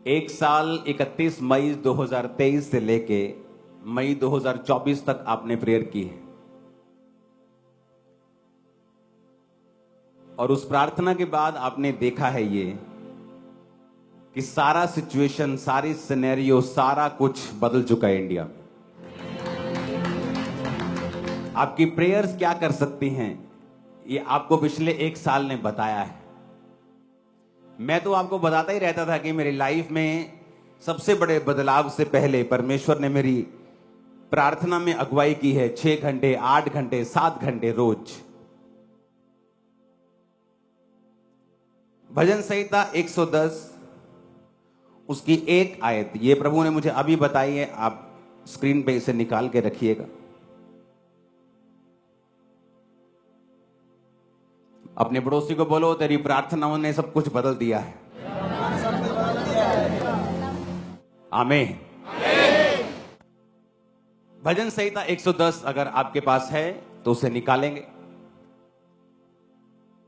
एक साल 31 मई 2023 से लेके मई 2024 तक आपने प्रेयर की है और उस प्रार्थना के बाद आपने देखा है ये कि सारा सिचुएशन, सारी सिनेरियो, सारा कुछ बदल चुका है इंडिया में। आपकी प्रेयर्स क्या कर सकती हैं ये आपको पिछले एक साल ने बताया है। मैं तो आपको बताता ही रहता था कि मेरी लाइफ में सबसे बड़े बदलाव से पहले परमेश्वर ने मेरी प्रार्थना में अगुवाई की है। 6 घंटे, 8 घंटे, 7 घंटे रोज। भजन संहिता 110 उसकी एक आयत, ये प्रभु ने मुझे अभी बताई है, आप स्क्रीन पे इसे निकाल के रखिएगा। अपने पड़ोसी को बोलो, तेरी प्रार्थनाओं ने सब कुछ बदल दिया है। आमीन। भजन संहिता 110 अगर आपके पास है तो उसे निकालेंगे।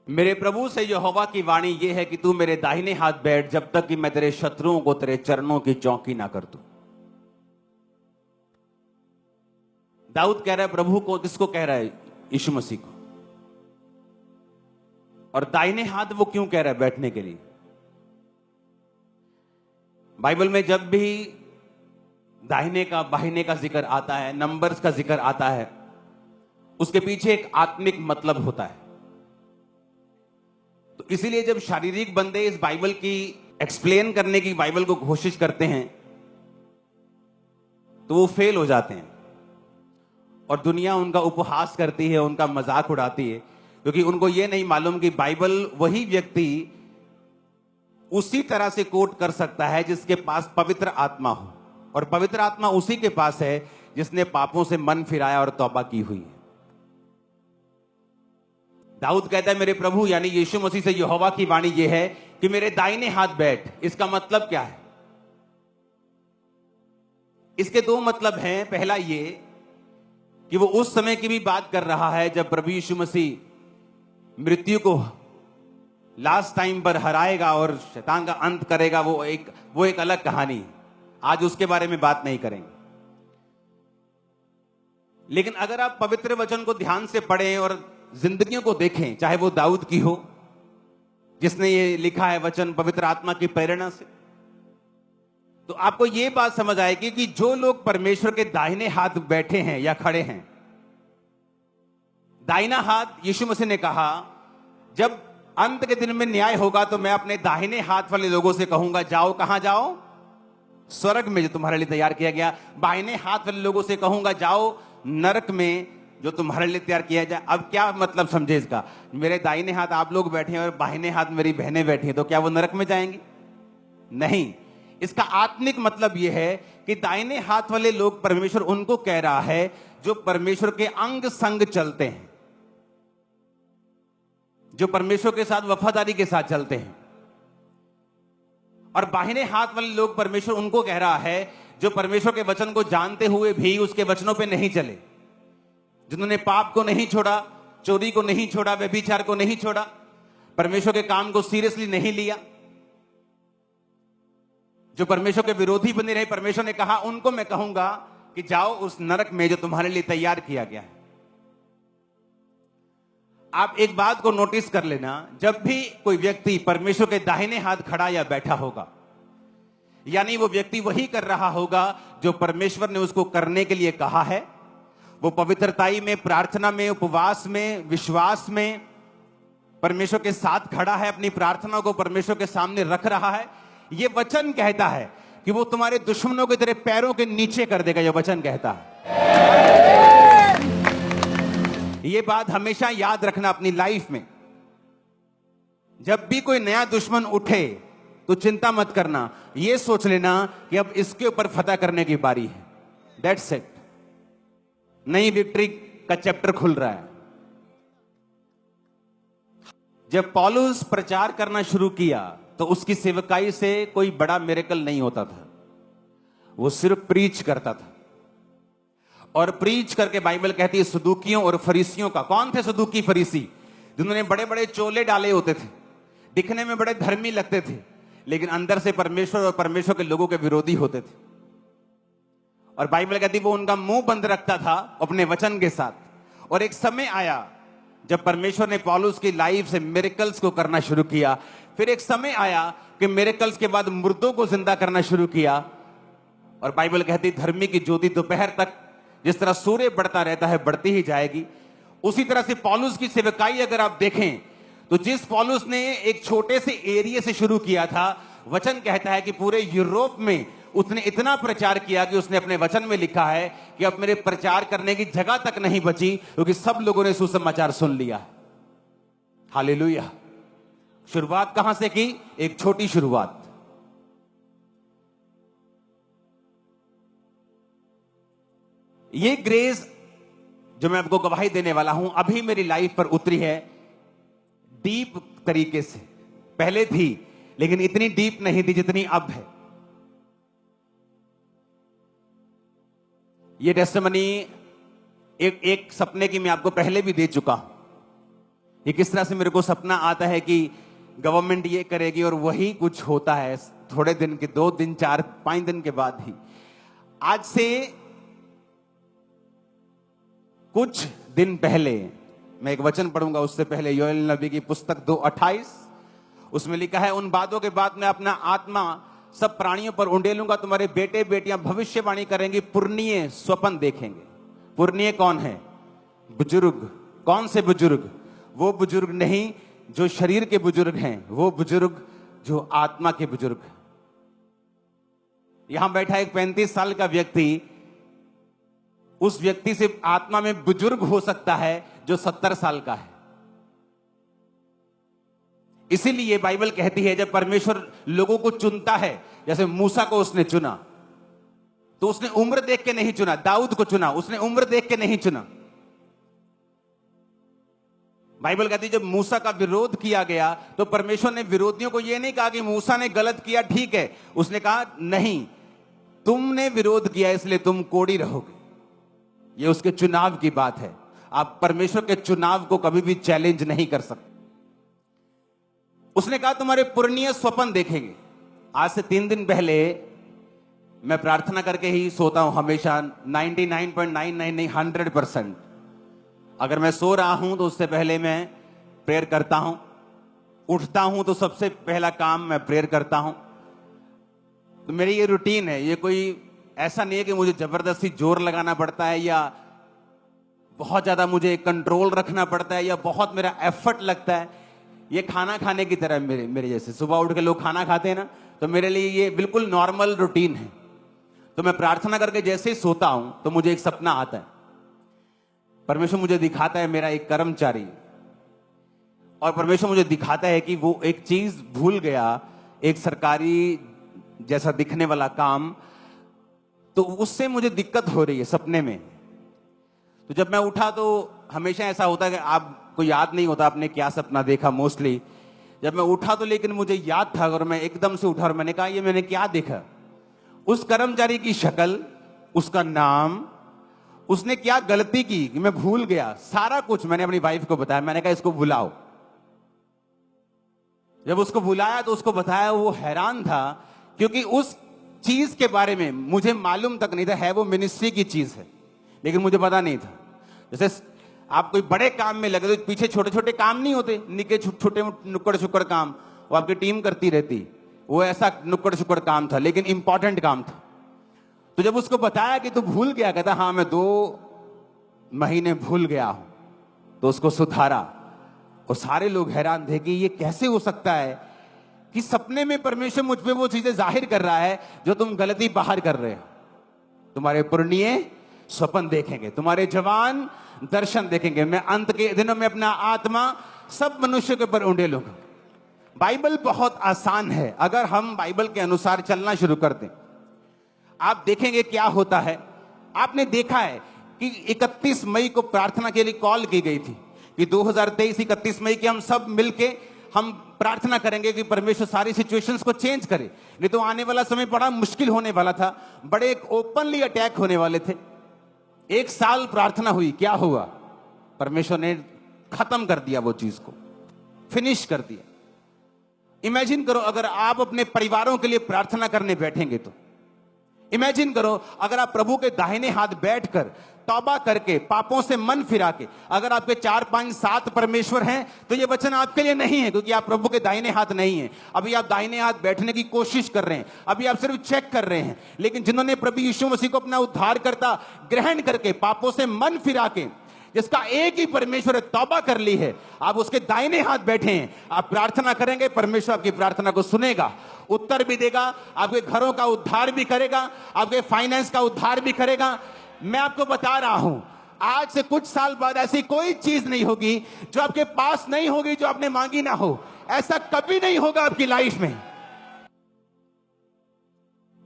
मेरे प्रभु से यहोवा की वाणी यह है कि तू मेरे दाहिने हाथ बैठ जब तक कि मैं तेरे शत्रुओं को तेरे चरणों की चौकी ना कर दूं। दाऊद कह रहा है प्रभु को, किसको कह रहा है? यीशु मसीह को। और दाहिने हाथ वो क्यों कह रहा है? बैठने के लिए। बाइबल में जब भी दाहिने का बाहिने का जिक्र आता है, नंबर्स का जिक्र आता है, उसके पीछे एक आत्मिक मतलब होता है। तो इसीलिए जब शारीरिक बंदे इस बाइबल की एक्सप्लेन करने की बाइबल को कोशिश करते हैं तो वो फेल हो जाते हैं और दुनिया उनका उपहास करती है, उनका मजाक उड़ाती है, क्योंकि उनको यह नहीं मालूम कि बाइबल वही व्यक्ति उसी तरह से कोट कर सकता है जिसके पास पवित्र आत्मा हो, और पवित्र आत्मा उसी के पास है जिसने पापों से मन फिराया और तौबा की हुई है। दाऊद कहता है मेरे प्रभु यानी यीशु मसीह से यहोवा की वाणी यह है कि मेरे दाहिने हाथ बैठ। इसका मतलब क्या है? इसके दो मतलब हैं। पहला ये कि वो उस समय की भी बात कर रहा है जब प्रभु यीशु मसीह मृत्यु को लास्ट टाइम पर हराएगा और शैतान का अंत करेगा। वो एक अलग कहानी है, आज उसके बारे में बात नहीं करेंगे। लेकिन अगर आप पवित्र वचन को ध्यान से पढ़ें और जिंदगियों को देखें, चाहे वो दाऊद की हो जिसने ये लिखा है वचन पवित्र आत्मा की प्रेरणा से, तो आपको ये बात समझ आएगी कि जो लोग परमेश्वर के दाहिने हाथ बैठे हैं या खड़े हैं, दाहिना हाथ यीशु मसीह ने कहा जब अंत के दिन में न्याय होगा तो मैं अपने दाहिने हाथ वाले लोगों से कहूंगा जाओ। कहां जाओ? स्वर्ग में जो तुम्हारे लिए तैयार किया गया। बाहिने हाथ वाले लोगों से कहूंगा जाओ नरक में जो तुम्हारे लिए तैयार किया जाए। अब क्या मतलब समझे इसका? मेरे दाहिने हाथ आप लोग बैठे हैं और बाहिने हाथ मेरी बहनें बैठी हैं, तो क्या वो नरक में जाएंगी? नहीं। इसका आत्मिक मतलब यह है कि दाहिने हाथ वाले लोग परमेश्वर उनको कह रहा है जो परमेश्वर के अंग संग चलते हैं, जो परमेश्वर के साथ वफादारी के साथ चलते हैं। और बाहिने हाथ वाले लोग परमेश्वर उनको कह रहा है जो परमेश्वर के वचन को जानते हुए भी उसके वचनों पे नहीं चले, जिन्होंने पाप को नहीं छोड़ा, चोरी को नहीं छोड़ा, व्यभिचार को नहीं छोड़ा, परमेश्वर के काम को सीरियसली नहीं लिया, जो परमेश्वर के विरोधी बने रहे। परमेश्वर ने कहा उनको मैं कहूंगा कि जाओ उस नरक में जो तुम्हारे लिए तैयार किया गया है। आप एक बात को नोटिस कर लेना, जब भी कोई व्यक्ति परमेश्वर के दाहिने हाथ खड़ा या बैठा होगा, यानी वो व्यक्ति वही कर रहा होगा जो परमेश्वर ने उसको करने के लिए कहा है। वो पवित्रताई में, प्रार्थना में, उपवास में, विश्वास में परमेश्वर के साथ खड़ा है, अपनी प्रार्थना को परमेश्वर के सामने रख रहा है। ये वचन कहता है कि वो तुम्हारे दुश्मनों के तेरे पैरों के नीचे कर देगा। ये वचन कहता है। ये बात हमेशा याद रखना अपनी लाइफ में। जब भी कोई नया दुश्मन उठे तो चिंता मत करना, ये सोच लेना कि अब इसके ऊपर फतह करने की बारी है। That's it. नई विक्ट्री का चैप्टर खुल रहा है। जब पौलुस प्रचार करना शुरू किया तो उसकी सेवकाई से कोई बड़ा मिरेकल नहीं होता था, वो सिर्फ प्रीच करता था। और प्रीच करके बाइबल कहती है सदूकियों और फरीसियों का। कौन थे सदूकी फरीसी? जिन्होंने बड़े बड़े चोले डाले होते थे, दिखने में बड़े धर्मी लगते थे, लेकिन अंदर से परमेश्वर और परमेश्वर के लोगों के विरोधी होते थे। और बाइबल कहती वो उनका मुंह बंद रखता था अपने वचन के साथ। और एक समय आया जब परमेश्वर ने पौलुस की लाइफ से मिरेकल्स को करना शुरू किया। फिर एक समय आया कि मिरेकल्स के बाद मुर्दों को जिंदा करना शुरू किया। और बाइबल कहती धर्मी की ज्योति दोपहर तक जिस तरह सूर्य बढ़ता रहता है बढ़ती ही जाएगी। उसी तरह से पौलुस की सेवकाई अगर आप देखें तो जिस पौलुस ने एक छोटे से एरिया से शुरू किया था, वचन कहता है कि पूरे यूरोप में उसने इतना प्रचार किया कि उसने अपने वचन में लिखा है कि अब मेरे प्रचार करने की जगह तक नहीं बची, क्योंकि सब लोगों ने सुसमाचार सुन लिया। हालेलुया। शुरुआत कहां से की? एक छोटी शुरुआत। ये ग्रेस जो मैं आपको गवाही देने वाला हूं अभी मेरी लाइफ पर उतरी है डीप तरीके से। पहले थी लेकिन इतनी डीप नहीं थी जितनी अब है। ये टेस्टिमनी एक सपने की मैं आपको पहले भी दे चुका हूं। ये किस तरह से मेरे को सपना आता है कि गवर्नमेंट ये करेगी और वही कुछ होता है थोड़े दिन के, 2 दिन 4 5 दिन के बाद ही। आज से कुछ दिन पहले मैं एक वचन पढ़ूंगा, उससे पहले योएल नबी की पुस्तक 2:28 उसमें लिखा है, उन बातों के बाद मैं अपना आत्मा सब प्राणियों पर उंडेलूंगा, तुम्हारे बेटे बेटियां भविष्यवाणी करेंगी, पुरनीय स्वप्न देखेंगे। पुरनीय कौन है? बुजुर्ग। कौन से बुजुर्ग? वो बुजुर्ग नहीं जो शरीर के बुजुर्ग हैं, वो बुजुर्ग जो आत्मा के बुजुर्ग हैं। यहां बैठा एक 35 साल का व्यक्ति उस व्यक्ति से आत्मा में बुजुर्ग हो सकता है जो 70 साल का है। इसीलिए बाइबल कहती है जब परमेश्वर लोगों को चुनता है, जैसे मूसा को उसने चुना तो उसने उम्र देख के नहीं चुना, दाऊद को चुना उसने उम्र देख के नहीं चुना। बाइबल कहती है जब मूसा का विरोध किया गया तो परमेश्वर ने विरोधियों को यह नहीं कहा कि मूसा ने गलत किया, ठीक है। उसने कहा नहीं, तुमने विरोध किया इसलिए तुम कोड़ी रहोगे। यह उसके चुनाव की बात है। आप परमेश्वर के चुनाव को कभी भी चैलेंज नहीं कर सकते। उसने कहा तुम्हारे पुरनीय स्वप्न देखेंगे। आज से 3 दिन पहले मैं प्रार्थना करके ही सोता हूं हमेशा। 99.99 नहीं 100%। अगर मैं सो रहा हूं तो उससे पहले मैं प्रेयर करता हूं। उठता हूं तो सबसे पहला काम मैं प्रेयर करता हूं। तो मेरी ये रूटीन है। ये कोई ऐसा नहीं है कि मुझे जबरदस्ती जोर लगाना पड़ता है या बहुत ज्यादा मुझे कंट्रोल रखना पड़ता है या बहुत मेरा एफर्ट लगता है। ये खाना खाने की तरह मेरे जैसे सुबह उठ के लोग खाना खाते हैं ना, तो मेरे लिए ये बिल्कुल नॉर्मल रूटीन है। तो मैं प्रार्थना करके जैसे ही सोता हूं तो मुझे एक सपना आता है। परमेश्वर मुझे दिखाता है मेरा एक कर्मचारी, और परमेश्वर मुझे दिखाता है कि वो एक चीज भूल गया, एक सरकारी जैसा दिखने वाला काम, तो उससे मुझे दिक्कत हो रही है सपने में। तो जब मैं उठा तो हमेशा ऐसा होता है कि आपको याद नहीं होता आपने क्या सपना देखा मोस्टली। जब मैं उठा तो लेकिन मुझे याद था और मैं एकदम से उठा और मैंने कहा ये मैंने क्या देखा। उस कर्मचारी की शक्ल, उसका नाम, उसने क्या गलती की कि मैं भूल गया। सारा कुछ मैंने अपनी वाइफ को बताया। मैंने कहा इसको बुलाओ। जब उसको बुलाया तो उसको बताया, वो हैरान था क्योंकि उस चीज के बारे में मुझे मालूम तक नहीं था। है वो मिनिस्ट्री की चीज है लेकिन मुझे पता नहीं था। जैसे आप कोई बड़े काम में लगे तो पीछे छोटे छोटे काम नहीं होते, निके छोटे नुक्कड़ शुक्कड़ काम, वो आपकी टीम करती रहती। वो ऐसा नुक्कड़ शुक्कड़ काम था लेकिन इंपॉर्टेंट काम था। तो जब उसको बताया कि तू भूल गया, कहता हाँ मैं 2 महीने भूल गया हूं। तो उसको सुधारा और सारे लोग हैरान थे कि ये कैसे हो सकता है कि सपने में परमेश्वर मुझ पे वो चीजें जाहिर कर रहा है जो तुम गलती बाहर कर रहे हो। तुम्हारे पुरनीय स्वप्न देखेंगे, तुम्हारे जवान दर्शन देखेंगे। मैं अंत के दिनों में अपना आत्मा सब मनुष्य के ऊपर उंडेलूंगा। बाइबल बहुत आसान है। अगर हम बाइबल के अनुसार चलना शुरू कर दें, आप देखेंगे क्या होता है। आपने देखा है कि 31 मई को प्रार्थना के लिए कॉल की गई थी कि 2023 31 मई की हम सब मिलके हम प्रार्थना करेंगे कि परमेश्वर सारी सिचुएशंस को चेंज करे। नहीं तो आने वाला समय बड़ा मुश्किल होने वाला था। बड़े एक ओपनली अटैक होने वाले थे। 1 साल प्रार्थना हुई, क्या हुआ? परमेश्वर ने खत्म कर दिया वो चीज को, फिनिश कर दिया। इमेजिन करो अगर आप अपने परिवारों के लिए प्रार्थना करने बैठेंगे तो इमेजिन करो अगर आप प्रभु के दाहिने हाथ बैठकर तौबा करके पापों से मन फिरा के, अगर आपके 4 5 7 परमेश्वर हैं तो ये वचन आपके लिए नहीं है, क्योंकि आप प्रभु के दाहिने हाथ नहीं हैं। अभी आप दाहिने हाथ बैठने की कोशिश कर रहे हैं, अभी आप सिर्फ चेक कर रहे हैं। लेकिन जिन्होंने प्रभु यीशु मसीह को अपना उद्धारकर्ता ग्रहण करके पापों से मन फिरा के, जिसका एक ही परमेश्वर है, तौबा कर ली है, आप उसके दाहिने हाथ बैठे हैं, आप प्रार्थना करेंगे, परमेश्वर आपकी प्रार्थना को सुनेगा, उत्तर भी देगा, आपके घरों का उद्धार भी करेगा, आपके फाइनेंस का उद्धार भी करेगा। मैं आपको बता रहा हूं, आज से कुछ साल बाद ऐसी कोई चीज नहीं होगी जो आपके पास नहीं होगी, जो आपने मांगी ना हो। ऐसा कभी नहीं होगा आपकी लाइफ में।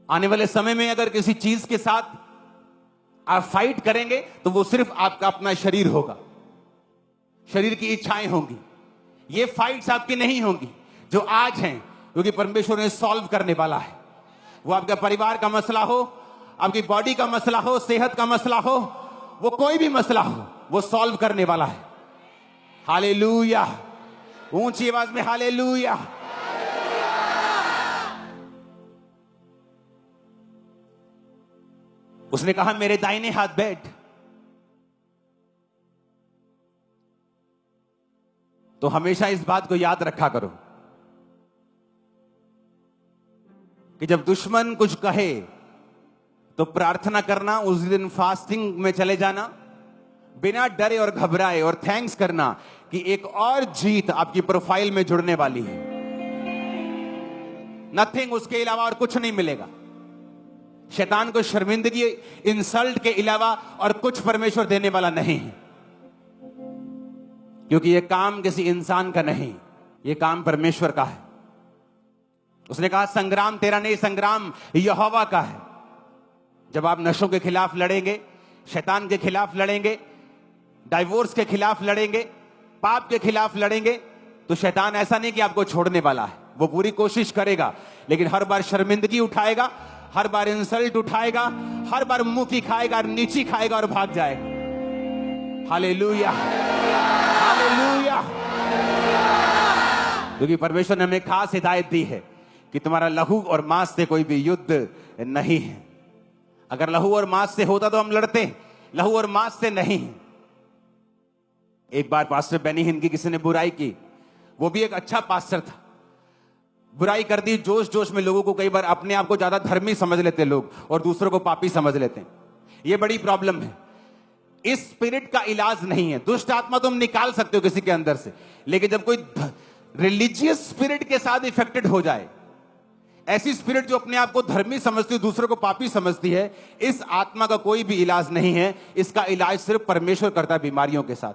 आने वाले समय में अगर किसी चीज के साथ आप फाइट करेंगे तो वो सिर्फ आपका अपना शरीर होगा, शरीर की इच्छाएं होंगी। ये फाइट्स आपकी नहीं होंगी जो आज हैं, क्योंकि परमेश्वर ने सॉल्व करने वाला है। वो आपका परिवार का मसला हो, आपकी बॉडी का मसला हो, सेहत का मसला हो, वो कोई भी मसला हो, वो सॉल्व करने वाला है। हालेलुया, ऊंची आवाज में हालेलुया। उसने कहा मेरे दाहिने हाथ बैठ। तो हमेशा इस बात को याद रखा करो कि जब दुश्मन कुछ कहे तो प्रार्थना करना, उस दिन फास्टिंग में चले जाना, बिना डरे और घबराए, और थैंक्स करना कि एक और जीत आपकी प्रोफाइल में जुड़ने वाली है। नथिंग, उसके अलावा और कुछ नहीं मिलेगा। शैतान को शर्मिंदगी, इंसल्ट के अलावा और कुछ परमेश्वर देने वाला नहीं है, क्योंकि यह काम किसी इंसान का नहीं, यह काम परमेश्वर का है। उसने कहा संग्राम तेरा नहीं, संग्राम यहोवा का है। जब आप नशों के खिलाफ लड़ेंगे, शैतान के खिलाफ लड़ेंगे, डाइवोर्स के खिलाफ लड़ेंगे, पाप के खिलाफ लड़ेंगे, तो शैतान ऐसा नहीं कि आपको छोड़ने वाला है। वो पूरी कोशिश करेगा, लेकिन हर बार शर्मिंदगी उठाएगा, हर बार इंसल्ट उठाएगा, हर बार मुंह की खाएगा और नीची खाएगा और भाग जाएगा। Hallelujah, hallelujah. क्योंकि परमेश्वर ने हमें खास हिदायत दी है कि तुम्हारा लहू और मांस से कोई भी युद्ध नहीं है। अगर लहू और मांस से होता तो हम लड़ते, लहू और मांस से नहीं। एक बार पास्टर बेनी हिन की किसी ने बुराई की, वो भी एक अच्छा पास्टर था, बुराई कर दी जोश जोश में। लोगों को कई बार अपने आप को ज्यादा धर्मी समझ लेते हैं लोग, और दूसरों को पापी समझ लेते हैं। ये बड़ी प्रॉब्लम है। इस स्पिरिट का इलाज नहीं है। दुष्ट आत्मा तुम निकाल सकते हो किसी के अंदर से, लेकिन जब कोई रिलीजियस स्पिरिट के साथ इफेक्टेड हो जाए, ऐसी स्पिरिट जो अपने आप को धर्मी समझती है, दूसरों को पापी समझती है, इस आत्मा का कोई भी इलाज नहीं है। इसका इलाज सिर्फ परमेश्वर करता है बीमारियों के साथ।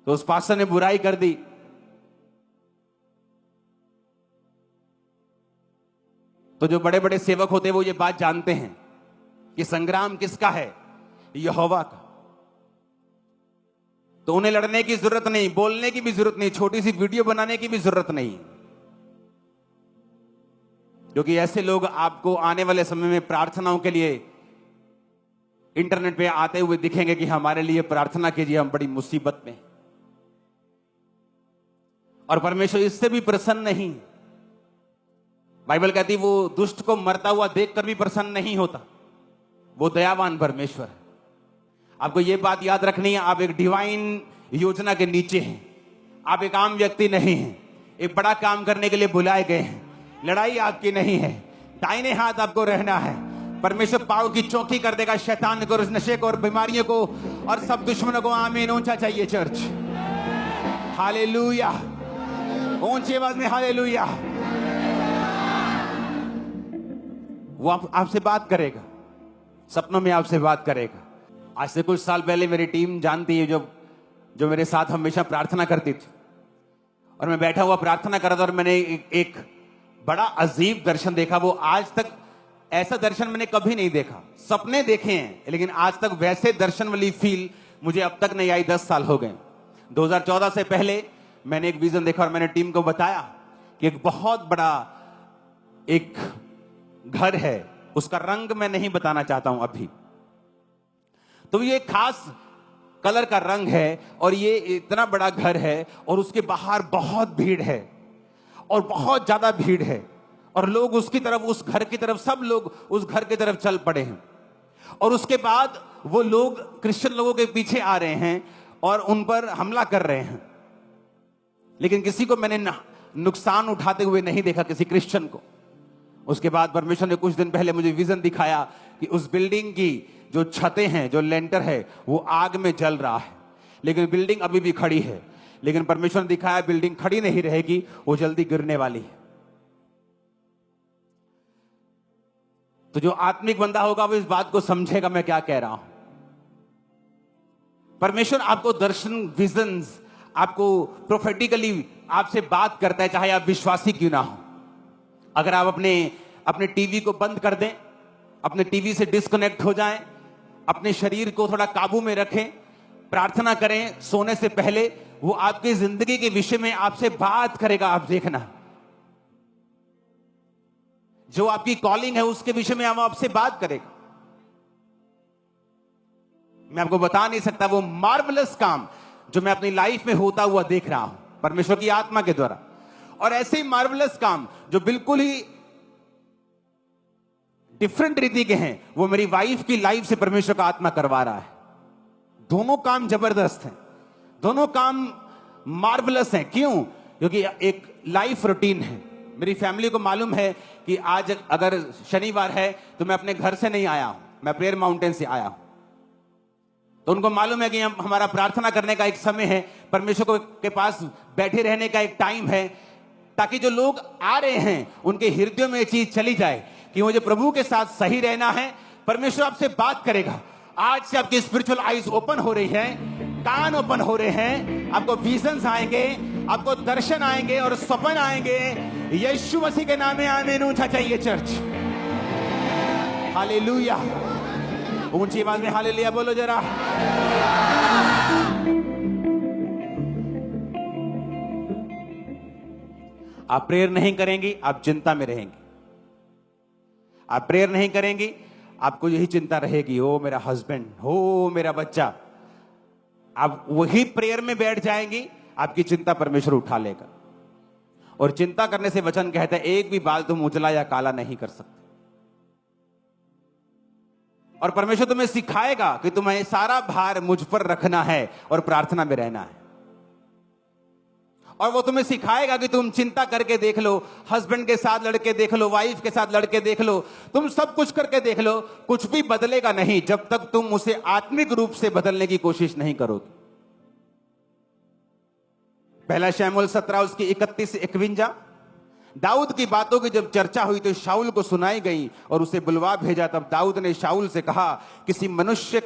तो उस पास्टर ने बुराई कर दी, तो जो बड़े बड़े सेवक होते हैं वो ये बात जानते हैं कि संग्राम किसका है, यहोवा का। तो उन्हें लड़ने की जरूरत नहीं, बोलने की भी जरूरत नहीं, छोटी सी वीडियो बनाने की भी जरूरत नहीं, क्योंकि ऐसे लोग आपको आने वाले समय में प्रार्थनाओं के लिए इंटरनेट पे आते हुए दिखेंगे कि हमारे लिए प्रार्थना कीजिए, हम बड़ी मुसीबत में। और परमेश्वर इससे भी प्रसन्न नहीं। बाइबल कहती है वो दुष्ट को मरता हुआ देखकर भी प्रसन्न नहीं होता, वो दयावान परमेश्वर है। आपको यह बात याद रखनी है, आप एक डिवाइन योजना के नीचे हैं, आप एक आम व्यक्ति नहीं हैं, एक बड़ा काम करने के लिए बुलाए गए हैं। लड़ाई आपकी नहीं है, दाहिने हाथ आपको रहना है। परमेश्वर पाव की चौकी कर देगा शैतान को, नशे को और बीमारियों को और सब दुश्मनों को। आमीन। ऊंचा चाहिए चर्च, हालेलुया, ऊंची आवाज में हालेलुया। वो आपसे बात करेगा, सपनों में आपसे बात करेगा। आज से कुछ साल पहले मेरी टीम जानती है, जो मेरे साथ हमेशा प्रार्थना करती थी, और मैं बैठा हुआ प्रार्थना कर रहा था और मैंने एक बड़ा अजीब दर्शन देखा। वो आज तक ऐसा दर्शन मैंने कभी नहीं देखा। सपने देखे हैं, लेकिन आज तक वैसे दर्शन वाली फील मुझे अब तक नहीं आई। 10 साल हो गए। 2014 से पहले मैंने एक विजन देखा और मैंने टीम को बताया कि एक बहुत बड़ा एक घर है, उसका रंग मैं नहीं बताना चाहता हूं अभी। तो ये खास कलर का रंग है और ये इतना बड़ा घर है और उसके बाहर बहुत भीड़ है और बहुत ज्यादा भीड़ है और लोग उसकी तरफ, उस घर की तरफ, सब लोग उस घर की तरफ चल पड़े हैं। और उसके बाद वो लोग क्रिश्चियन लोगों के पीछे आ रहे हैं और उन पर हमला कर रहे हैं, लेकिन किसी को मैंने नुकसान उठाते हुए नहीं देखा, किसी क्रिश्चियन को। उसके बाद परमेश्वर ने कुछ दिन पहले मुझे विजन दिखाया कि उस बिल्डिंग की जो छतें हैं, जो लेंटर है, वो आग में जल रहा है, लेकिन बिल्डिंग अभी भी खड़ी है। लेकिन परमेश्वर ने दिखाया बिल्डिंग खड़ी नहीं रहेगी, वो जल्दी गिरने वाली है। तो जो आत्मिक बंदा होगा वो इस बात को समझेगा मैं क्या कह रहा हूं। परमेश्वर आपको दर्शन, विजन्स, आपको प्रोफेटिकली आपसे बात करता है, चाहे आप विश्वासी क्यों ना हो। अगर आप अपने टीवी को बंद कर दें, अपने टीवी से डिस्कनेक्ट हो जाएं, अपने शरीर को थोड़ा काबू में रखें, प्रार्थना करें सोने से पहले, वो आपकी जिंदगी के विषय में आपसे बात करेगा। आप देखना, जो आपकी कॉलिंग है उसके विषय में हम आपसे बात करेगा। मैं आपको बता नहीं सकता वो मार्वलस काम जो मैं अपनी लाइफ में होता हुआ देख रहा हूं परमेश्वर की आत्मा के द्वारा। और ऐसे ही मार्वलस काम जो बिल्कुल ही डिफरेंट रीति के हैं, वो मेरी वाइफ की लाइफ से परमेश्वर का आत्मा करवा रहा है। दोनों काम जबरदस्त हैं, दोनों काम मार्वलस हैं। क्यों? क्योंकि एक लाइफ रूटीन है। मेरी फैमिली को मालूम है कि आज अगर शनिवार है तो मैं अपने घर से नहीं आया हूं, मैं प्रेयर माउंटेन से आया हूं। तो उनको मालूम है कि हमारा प्रार्थना करने का एक समय है, परमेश्वर के पास बैठे रहने का एक टाइम है, ताकि जो लोग आ रहे हैं उनके हृदयों में ये चीज चली जाए कि मुझे प्रभु के साथ सही रहना है। परमेश्वर आपसे बात करेगा। आज से आपकी स्पिरिचुअल आईज ओपन हो रही है, कान ओपन हो रहे हैं, आपको विजन्स आएंगे, आपको दर्शन आएंगे और स्वप्न आएंगे। यीशु मसीह के नाम में आमीन। ऊंचा चाहिए चर्च, हालेलुया। ऊंची आवाज में हालेलुया बोलो जरा। आप प्रेयर नहीं करेंगी, आप चिंता में रहेंगे। आप प्रेयर नहीं करेंगी, आपको यही चिंता रहेगी, ओ मेरा हस्बैंड, हो मेरा बच्चा। आप वही प्रेयर में बैठ जाएंगी, आपकी चिंता परमेश्वर उठा लेगा। और चिंता करने से वचन कहता है एक भी बाल तुम उजला या काला नहीं कर सकते। और परमेश्वर तुम्हें सिखाएगा कि तुम्हें सारा भार मुझ पर रखना है और प्रार्थना में रहना है। और वो तुम्हें सिखाएगा कि तुम चिंता करके देख लो, हस्बैंड के साथ लड़के देख लो, वाइफ के साथ लड़के देख लो, तुम सब कुछ करके देख लो, कुछ भी बदलेगा नहीं जब तक तुम उसे आत्मिक रूप से बदलने की कोशिश नहीं करोगे। पहला शमूएल 17 उसकी 31 से 51। दाऊद की बातों की जब चर्चा हुई तो शाऊल को सुनाई गई और उसे बुलवा भेजा। तब दाऊद ने शाऊल से कहा, किसी मनुष्य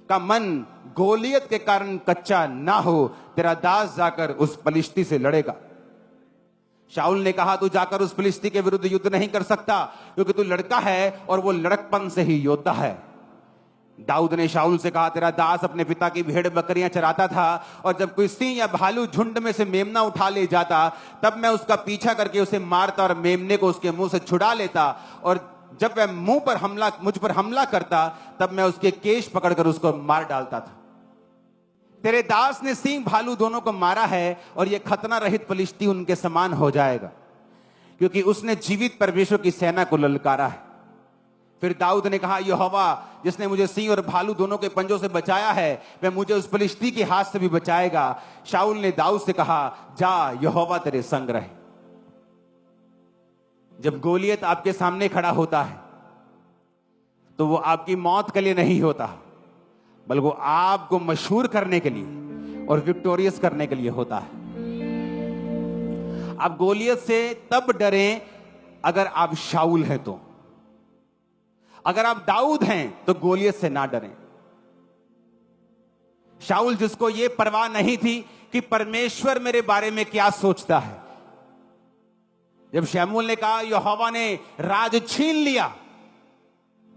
का मन गोलियत के कारण कच्चा ना हो, तेरा दास जाकर उस फलिश्ती से लड़ेगा। शाऊल ने कहा, तू जाकर उस फलिश्ती के विरुद्ध युद्ध नहीं कर सकता, क्योंकि तू लड़का है और वो लड़कपन से ही योद्धा है। दाऊद ने शाऊल से कहा, तेरा दास अपने पिता की भेड़ बकरियां चराता था, और जब कोई सिंह या भालू झुंड में से मेमना उठा ले जाता, तब मैं उसका पीछा करके उसे मारता और मेमने को उसके मुंह से छुड़ा लेता, और जब वह मुझ पर हमला करता, तब मैं उसके केश पकड़कर उसको मार डालता था। तेरे दास ने सिंह भालू दोनों को मारा है, और यह खतना रहित फलिश्ती उनके समान हो जाएगा, क्योंकि उसने जीवित परमेश्वर की सेना को ललकारा है। फिर दाऊद ने कहा, यहोवा जिसने मुझे सिंह और भालू दोनों के पंजों से बचाया है, वह मुझे उस फलिश्ती के हाथ से भी बचाएगा। शाऊल ने दाऊद से कहा, जा, यहोवा तेरे संग रहे। जब गोलियत आपके सामने खड़ा होता है तो वो आपकी मौत के लिए नहीं होता, बल्कि वो आपको मशहूर करने के लिए और विक्टोरियस करने के लिए होता है। आप गोलियत से तब डरें अगर आप शाऊल हैं तो। अगर आप दाऊद हैं तो गोलियत से ना डरें। शाऊल जिसको यह परवाह नहीं थी कि परमेश्वर मेरे बारे में क्या सोचता है, जब शमूएल ने कहा यहोवा ने राज छीन लिया,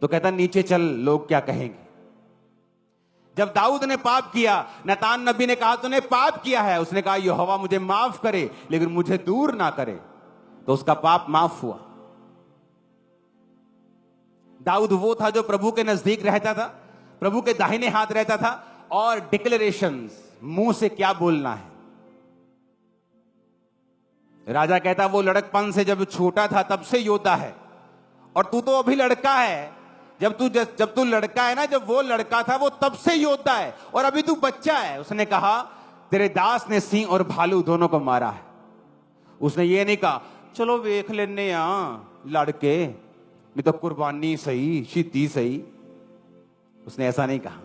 तो कहता नीचे चल, लोग क्या कहेंगे। जब दाऊद ने पाप किया, नतान नबी ने कहा तूने पाप किया है, उसने कहा यहोवा मुझे माफ करे लेकिन मुझे दूर ना करे, तो उसका पाप माफ हुआ। दाऊद वो था जो प्रभु के नजदीक रहता था, प्रभु के दाहिने हाथ रहता था, और डिक्लेरेशंस, मुंह से क्या बोलना है। राजा कहता वो लड़कपन से जब छोटा था तब से योद्धा है, और तू तो अभी लड़का है। जब तू लड़का है ना, जब वो लड़का था वो तब से योद्धा है, और अभी तू बच्चा है। उसने कहा तेरे दास ने सिंह और भालू दोनों को मारा है। उसने ये नहीं कहा चलो वेख लेने लड़के, नहीं तो कुर्बानी सही, शहीदी सही। उसने ऐसा नहीं कहा,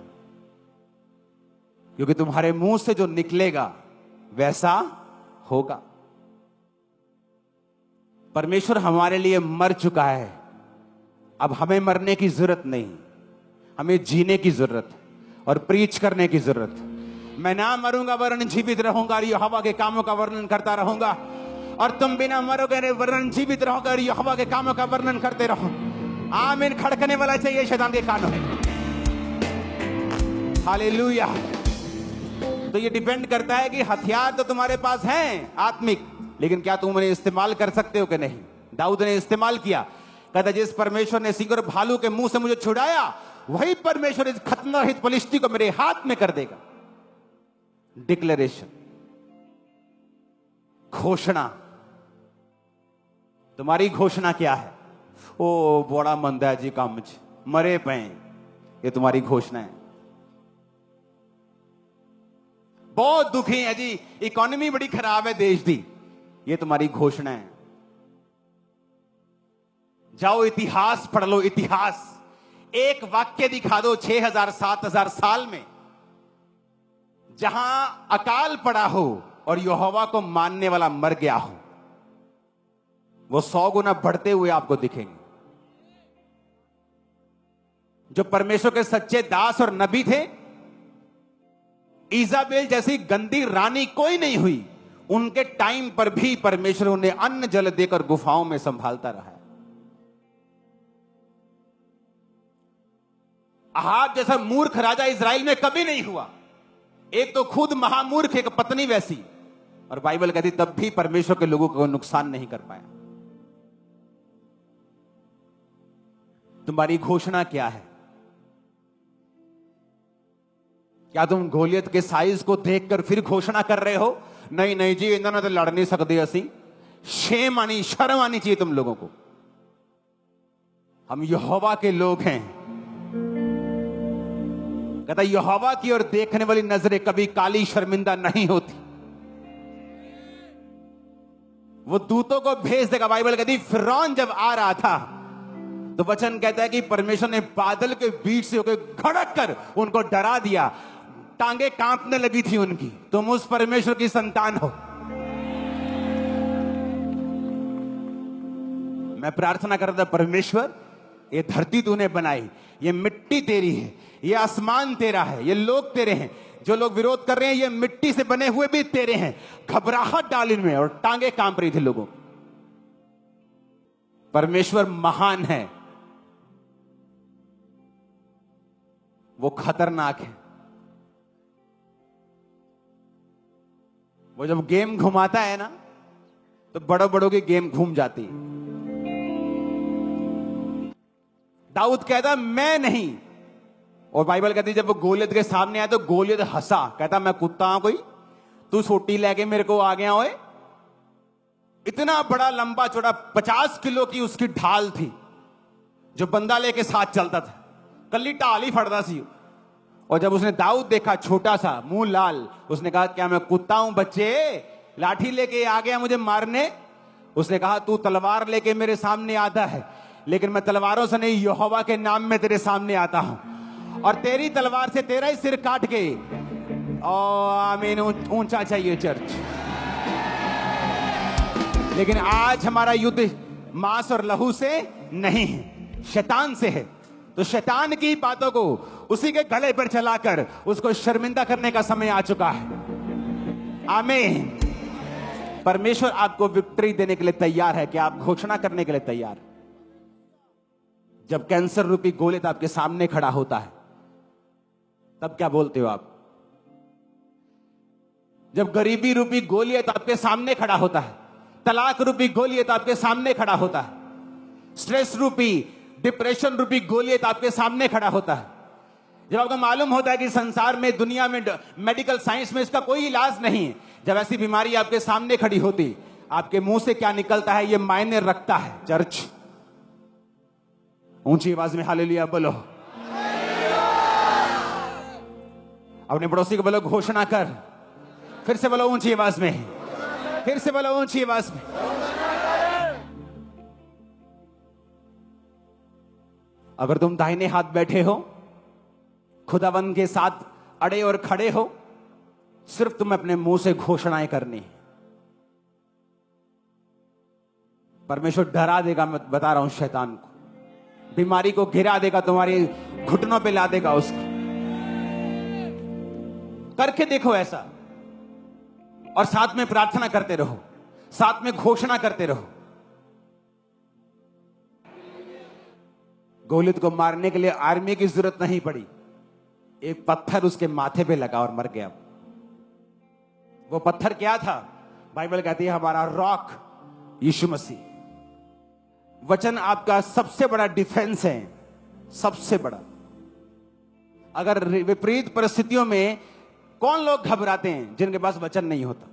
क्योंकि तुम्हारे मुंह से जो निकलेगा वैसा होगा। परमेश्वर हमारे लिए मर चुका है, अब हमें मरने की जरूरत नहीं, हमें जीने की जरूरत और प्रीच करने की जरूरत। मैं ना मरूंगा वरन जीवित रहूंगा और यहोवा के कामों का वर्णन करता रहूंगा, और तुम बिना मरोगे वरन जीवित रहोगे और यहोवा के कामों का वर्णन करते रहो। आमीन। खड़कने वाला चाहिए शैतान के कानों में। हालेलुया। तो ये डिपेंड करता है कि हथियार तो तुम्हारे पास हैं आत्मिक, लेकिन क्या तुम उन्हें इस्तेमाल कर सकते हो कि नहीं। दाऊद ने इस्तेमाल किया। कहता जिस परमेश्वर ने सिंह और भालू के मुंह से मुझे छुड़ाया, वही परमेश्वर इस खतनारहित फलिश्ती को मेरे हाथ में कर देगा। डिक्लेरेशन, घोषणा। तुम्हारी घोषणा क्या है? ओ बड़ा मंदा है जी काम मरे पे, ये तुम्हारी घोषणा है। बहुत दुखी है जी, इकोनॉमी बड़ी खराब है देश की, ये तुम्हारी घोषणा है। जाओ इतिहास पढ़ लो, इतिहास। एक वाक्य दिखा दो 6000 7000 साल में जहां अकाल पड़ा हो और यहोवा को मानने वाला मर गया हो। वो 100 गुना बढ़ते हुए आपको दिखेंगे। जो परमेश्वर के सच्चे दास और नबी थे, इजाबेल जैसी गंदी रानी कोई नहीं हुई, उनके टाइम पर भी परमेश्वर उन्हें अन्न जल देकर गुफाओं में संभालता रहा है। अहाब जैसा मूर्ख राजा इजराइल में कभी नहीं हुआ। एक तो खुद महामूर्ख, एक पत्नी वैसी, और बाइबल कहती तब भी परमेश्वर के लोगों को नुकसान नहीं कर पाया। तुम्हारी घोषणा क्या है? क्या तुम गोलियत के साइज को देखकर फिर घोषणा कर रहे हो नहीं नहीं जी इन्होंने तो लड़ नहीं सकते असी? शेम आनी, शर्म आनी चाहिए तुम लोगों को। हम यहोवा के लोग हैं। कहता यहोवा की ओर देखने वाली नजरें कभी काली शर्मिंदा नहीं होती। वो दूतों को भेज देगा। बाइबल कहती फिरौन जब आ रहा था तो वचन कहता है कि परमेश्वर ने बादल के बीच से होकर खड़क कर उनको डरा दिया। टांगे कांपने लगी थी उनकी। तुम उस परमेश्वर की संतान हो। मैं प्रार्थना करता परमेश्वर ये धरती तूने बनाई, ये मिट्टी तेरी है, ये आसमान तेरा है, ये लोग तेरे हैं। जो लोग विरोध कर रहे हैं ये मिट्टी से बने हुए भी तेरे हैं। घबराहट डाल इनमें, और टांगे कांप रही थी लोगों। परमेश्वर महान है, वो खतरनाक है। वो जब गेम घुमाता है ना तो बड़ों बड़ों की गेम घूम जाती है। दाऊद कहता मैं नहीं, और बाइबल कहती जब वो गोलियत के सामने आया तो गोलियत हंसा। कहता मैं कुत्ता हूं कोई, तू सोटी लेके मेरे को आ गया ओए। इतना बड़ा लंबा चौड़ा 50 किलो की उसकी ढाल थी जो बंदा लेके साथ चलता था। कल्ली ढाल ही फड़ता सी। और जब उसने दाऊद देखा छोटा सा, मुंह लाल, उसने कहा क्या मैं कुत्ता हूं बच्चे, लाठी लेके आ गया मुझे मारने? उसने कहा तू तलवार लेके मेरे सामने आता है, लेकिन मैं तलवारों से नहीं यहोवा के नाम में तेरे सामने आता हूं, और तेरी तलवार से तेरा ही सिर काट के। आमीन। ऊंचा चाहिए चर्च। लेकिन आज हमारा युद्ध मांस और लहू से नहीं है, शैतान से है। तो शैतान की बातों को उसी के गले पर चलाकर उसको शर्मिंदा करने का समय आ चुका है। आमीन। परमेश्वर आपको विक्ट्री देने के लिए तैयार है कि आप घोषणा करने के लिए तैयार। जब कैंसर रूपी गोलियत आपके सामने खड़ा होता है तब क्या बोलते हो आप? जब गरीबी रूपी गोलियत आपके सामने खड़ा होता है, तलाक रूपी गोलियत आपके सामने खड़ा होता है, स्ट्रेस रूपी, डिप्रेशन रूपी गोलियत आपके सामने खड़ा होता है, जब आपको मालूम होता है कि संसार में, दुनिया में, मेडिकल साइंस में इसका कोई इलाज नहीं है, जब ऐसी बीमारी आपके सामने खड़ी होती, आपके मुंह से क्या निकलता है ये मायने रखता है। चर्च, ऊंची आवाज में हालेलुया बोलो। अपने पड़ोसी को बोलो घोषणा कर। फिर से बोलो ऊंची आवाज में, फिर से बोलो ऊंची आवाज में। अगर तुम दाहिने हाथ बैठे हो, खुदावंद के साथ अड़े और खड़े हो, सिर्फ तुम अपने मुंह से घोषणाएं करनी। परमेश्वर डरा देगा, मैं बता रहा हूं, शैतान को, बीमारी को गिरा देगा, तुम्हारी घुटनों पे ला देगा उसको। करके देखो ऐसा, और साथ में प्रार्थना करते रहो, साथ में घोषणा करते रहो। गोलियत को मारने के लिए आर्मी की जरूरत नहीं पड़ी, एक पत्थर उसके माथे पे लगा और मर गया। वो पत्थर क्या था? बाइबल कहती है हमारा रॉक यीशु मसीह। वचन आपका सबसे बड़ा डिफेंस है, सबसे बड़ा। अगर विपरीत परिस्थितियों में कौन लोग घबराते हैं? जिनके पास वचन नहीं होता।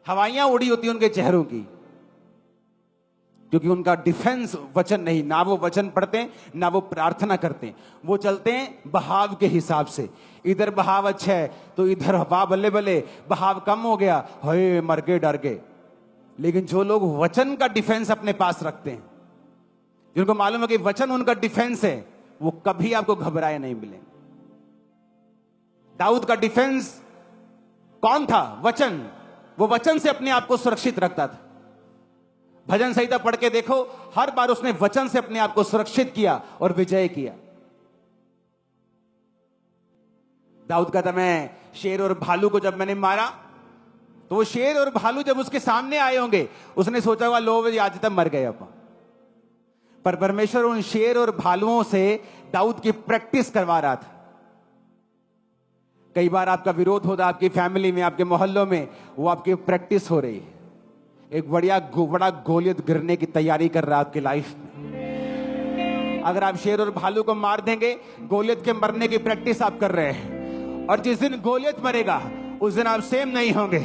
हवाइयां उड़ी होती उनके चेहरों की, क्योंकि उनका डिफेंस वचन नहीं। ना वो वचन पढ़ते, ना वो प्रार्थना करते, वो चलते हैं बहाव के हिसाब से। इधर बहाव अच्छा है तो इधर हवा बल्ले बल्ले, बहाव कम हो गया, हे मर गए, डर गए। लेकिन जो लोग वचन का डिफेंस अपने पास रखते हैं, जिनको मालूम है कि वचन उनका डिफेंस है, वो कभी आपको घबराए नहीं मिलेंगे। दाऊद का डिफेंस कौन था? वचन। वो वचन से अपने आप को सुरक्षित रखता था। भजन संहिता पढ़ के देखो, हर बार उसने वचन से अपने आप को सुरक्षित किया और विजय किया। दाऊद कहता, मैं शेर और भालू को जब मैंने मारा, तो वो शेर और भालू जब उसके सामने आए होंगे, उसने सोचा होगा लो आज तक मर गए अपन। पर परमेश्वर उन शेर और भालुओं से दाऊद की प्रैक्टिस करवा रहा था। कई बार आपका विरोध होता आपकी फैमिली में, आपके मोहल्लों में, वो आपकी प्रैक्टिस हो रही है। एक बड़ा गोलियत गिरने की तैयारी कर रहा है आपकी लाइफ में। अगर आप शेर और भालू को मार देंगे, गोलियत के मरने की प्रैक्टिस आप कर रहे हैं। और जिस दिन गोलियत मरेगा, उस दिन आप सेम नहीं होंगे।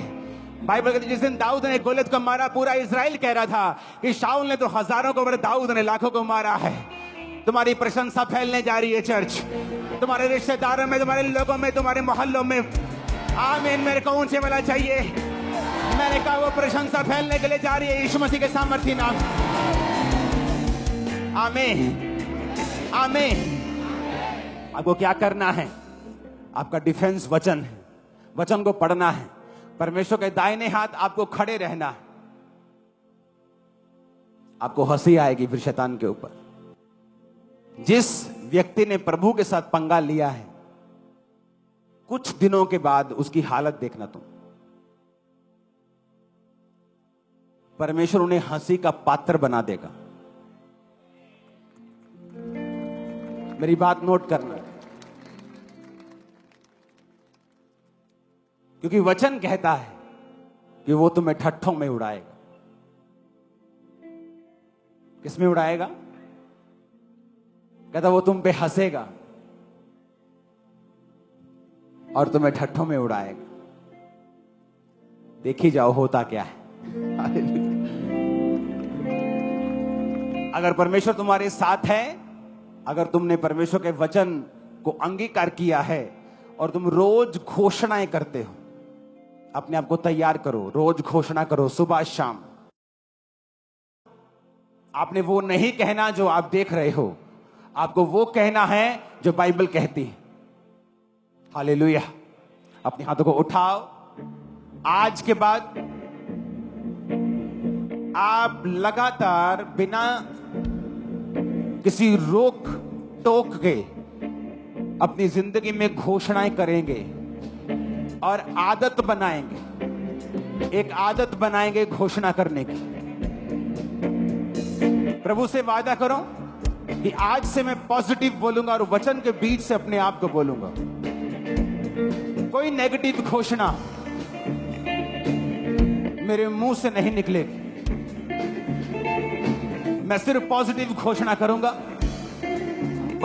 बाइबल कहती है जिस दिन दाऊद ने गोलियत को मारा, पूरा इजराइल कह रहा था कि शाऊल ने तो हजारों को मारा, दाऊद ने लाखों को मारा है। तुम्हारी प्रशंसा फैलने जा रही है चर्च, तुम्हारे रिश्तेदारों में, तुम्हारे लोगों में, तुम्हारे मोहल्लों में। आमीन। मेरे को ऊंचे वाला चाहिए। मैंने कहा वो प्रशंसा फैलने के लिए जा रही है यीशु मसीह के सामर्थ्य नाम। आमीन, आमीन। आपको क्या करना है? आपका डिफेंस वचन है। वचन को पढ़ना है। परमेश्वर के दाहिने हाथ आपको खड़े रहना है। आपको हंसी आएगी फिर शैतान के ऊपर। जिस व्यक्ति ने प्रभु के साथ पंगा लिया है, कुछ दिनों के बाद उसकी हालत देखना तुम। परमेश्वर उन्हें हंसी का पात्र बना देगा। मेरी बात नोट करना, क्योंकि वचन कहता है कि वो तुम्हें ठट्ठों में उड़ाएगा। किसमें उड़ाएगा? कहता वो तुम पे हंसेगा और तुम्हें ठट्ठों में उड़ाएगा। देखी जाओ होता क्या है। अगर परमेश्वर तुम्हारे साथ है, अगर तुमने परमेश्वर के वचन को अंगीकार किया है और तुम रोज घोषणाएं करते हो, अपने आप को तैयार करो, रोज घोषणा करो, सुबह शाम। आपने वो नहीं कहना जो आप देख रहे हो, आपको वो कहना है जो बाइबल कहती है। हालेलुया। अपने हाथों को उठाओ। आज के बाद आप लगातार बिना किसी रोक टोक के अपनी जिंदगी में घोषणाएं करेंगे और आदत बनाएंगे। एक आदत बनाएंगे घोषणा करने की। प्रभु से वादा करो कि आज से मैं पॉजिटिव बोलूंगा और वचन के बीच से अपने आप को बोलूंगा। कोई नेगेटिव घोषणा मेरे मुंह से नहीं निकलेगी। मैं सिर्फ पॉजिटिव घोषणा करूंगा।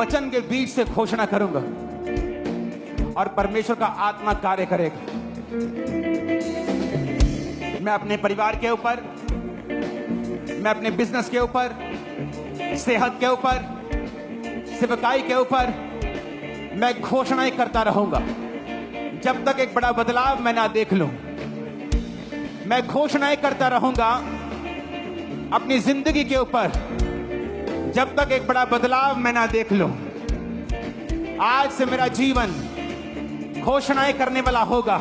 वचन के बीच से घोषणा करूंगा और परमेश्वर का आत्मा कार्य करेगा। मैं अपने परिवार के ऊपर, मैं अपने बिजनेस के ऊपर, सेहत के ऊपर, सेवकाई के ऊपर मैं घोषणाएं करता रहूंगा जब तक एक बड़ा बदलाव मैं ना देख लूं। मैं घोषणाएं करता रहूंगा अपनी जिंदगी के ऊपर जब तक एक बड़ा बदलाव मैं ना देख लूं। आज से मेरा जीवन घोषणाएं करने वाला होगा।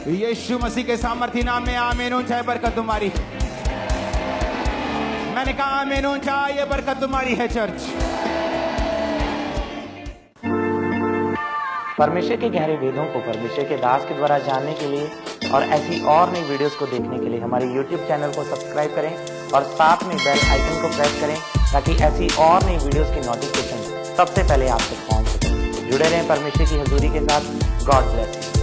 यीशु मसीह के सामर्थ्य नाम में आमीन। ऊंचाई बरकत तुम्हारी। मैंने कहा आमीन। ऊंचाई बरकत तुम्हारी है चर्च। परमेश्वर के गहरे वेदों को परमेश्वर के दास के द्वारा जानने के लिए और ऐसी और नई वीडियोस को देखने के लिए हमारे YouTube चैनल को सब्सक्राइब करें और साथ में बेल आइकन को प्रेस करें ताकि ऐसी और नई वीडियोस की नोटिफिकेशन सबसे पहले आप तक पहुंच सके। जुड़े रहें परमेश्वर की हजूरी के साथ। God bless you.